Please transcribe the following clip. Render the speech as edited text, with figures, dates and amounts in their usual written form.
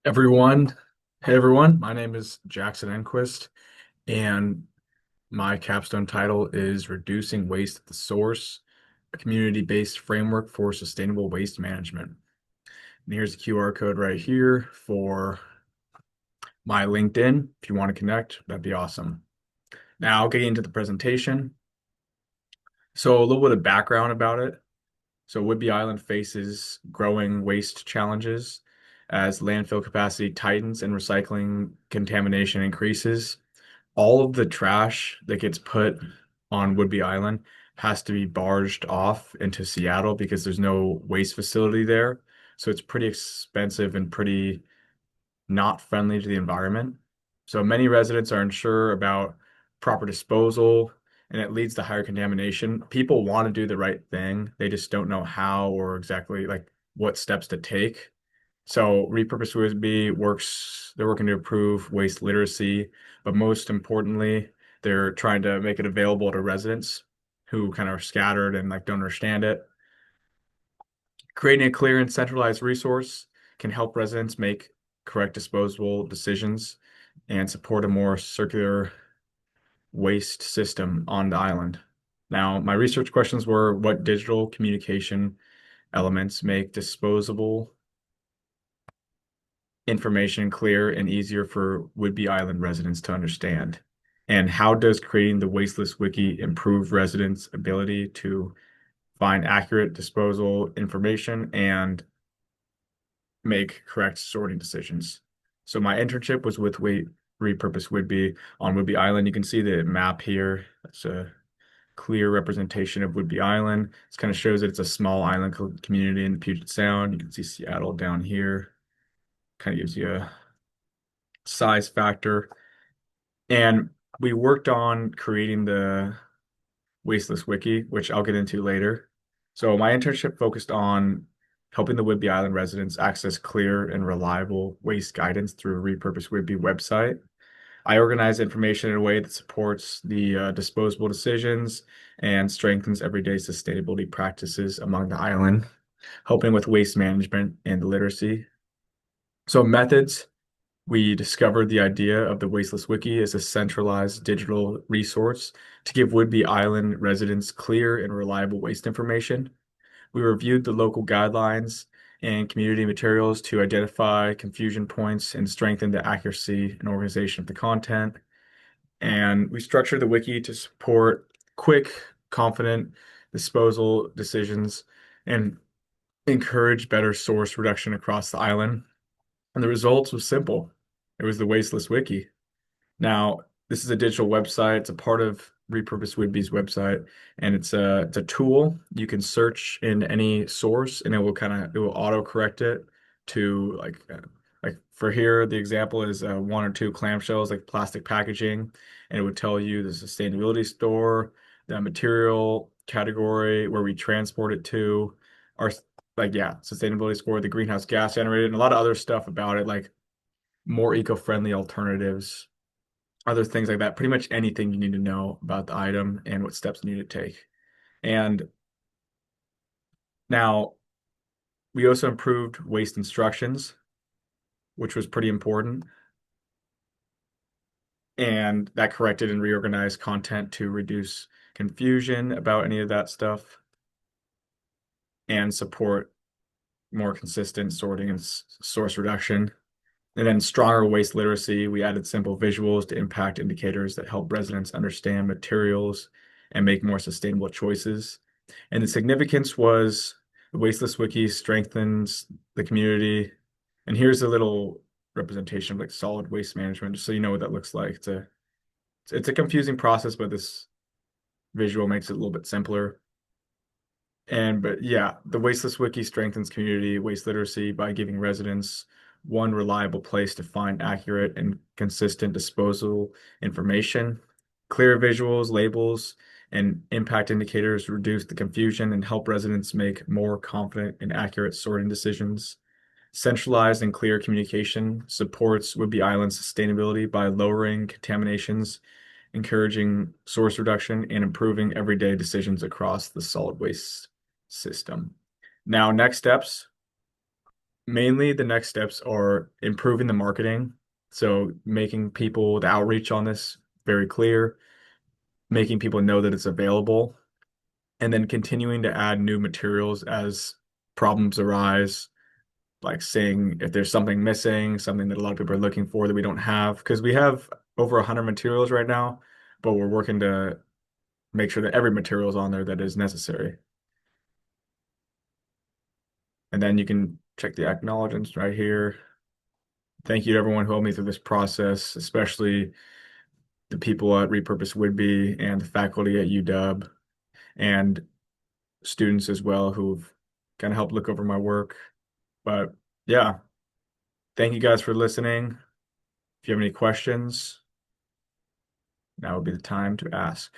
Everyone, hey everyone, my name is Jackson Enquist, and my capstone title is Reducing Waste at the Source, a community-based framework for sustainable waste management. And here's the QR code right here for my LinkedIn. If you want to connect, that'd be awesome. Now, getting into the presentation. So, a little bit of background about it. So, Whidbey Island faces growing waste challenges as landfill capacity tightens and recycling contamination increases. All of the trash that gets put on Whidbey Island has to be barged off into Seattle because there's no waste facility there. So it's pretty expensive and pretty not friendly to the environment. So many residents are unsure about proper disposal, and it leads to higher contamination. People want to do the right thing, they just don't know how or exactly like what steps to take. So Repurpose USB works, they're working to improve waste literacy, but most importantly, they're trying to make it available to residents who kind of are scattered and like don't understand it. Creating a clear and centralized resource can help residents make correct disposable decisions and support a more circular waste system on the island. Now, my research questions were what digital communication elements make disposable information clear and easier for Whidbey Island residents to understand? And how does creating the Wasteless Wiki improve residents' ability to find accurate disposal information and make correct sorting decisions? So my internship was with Repurpose Whidbey on Whidbey Island. You can see the map here. It's a clear representation of Whidbey Island. This kind of shows that it's a small island community in the Puget Sound. You can see Seattle down here. Kind of gives you a size factor. And we worked on creating the Wasteless Wiki, which I'll get into later. So my internship focused on helping the Whidbey Island residents access clear and reliable waste guidance through a Repurpose Whidbey website. I organize information in a way that supports the disposable decisions and strengthens everyday sustainability practices among the island, helping with waste management and literacy. So methods. We discovered the idea of the Wasteless Wiki as a centralized digital resource to give Whidbey Island residents clear and reliable waste information. We reviewed the local guidelines and community materials to identify confusion points and strengthen the accuracy and organization of the content. And we structured the wiki to support quick, confident disposal decisions and encourage better source reduction across the island. And the results was simple. It was the Wasteless Wiki. Now, this is a digital website. It's a part of Repurpose Whidbey's website, and it's a tool. You can search in any source, and it will auto correct it to like for here the example is one or two clamshells like plastic packaging, and it would tell you the sustainability store, the material category where we transport it to, our sustainability score, the greenhouse gas generated, and a lot of other stuff about it like more eco-friendly alternatives, other things like that. Pretty much anything you need to know about the item and what steps you need to take. And now we also improved waste instructions, which was pretty important. And that corrected and reorganized content to reduce confusion about any of that stuff and support more consistent sorting and source reduction. And then stronger waste literacy, we added simple visuals to impact indicators that help residents understand materials and make more sustainable choices. And the significance was the Wasteless Wiki strengthens the community. And here's a little representation of like solid waste management, just so you know what that looks like. It's a confusing process, but this visual makes it a little bit simpler. But yeah, the Wasteless Wiki strengthens community waste literacy by giving residents one reliable place to find accurate and consistent disposal information. Clear visuals, labels, and impact indicators reduce the confusion and help residents make more confident and accurate sorting decisions. Centralized and clear communication supports Whidbey Island's sustainability by lowering contaminations, encouraging source reduction, and improving everyday decisions across the solid waste system. Now, next steps. Mainly the next steps are improving the marketing. So making people the outreach on this very clear, making people know that it's available, and then continuing to add new materials as problems arise, like saying if there's something missing, something that a lot of people are looking for that we don't have, because we have over 100 materials right now, but we're working to make sure that every material is on there that is necessary. And then you can check the acknowledgements right here. Thank you to everyone who helped me through this process, especially the people at Repurpose Woodby and the faculty at UW and students as well who've kind of helped look over my work. But yeah, thank you guys for listening. If you have any questions, now would be the time to ask.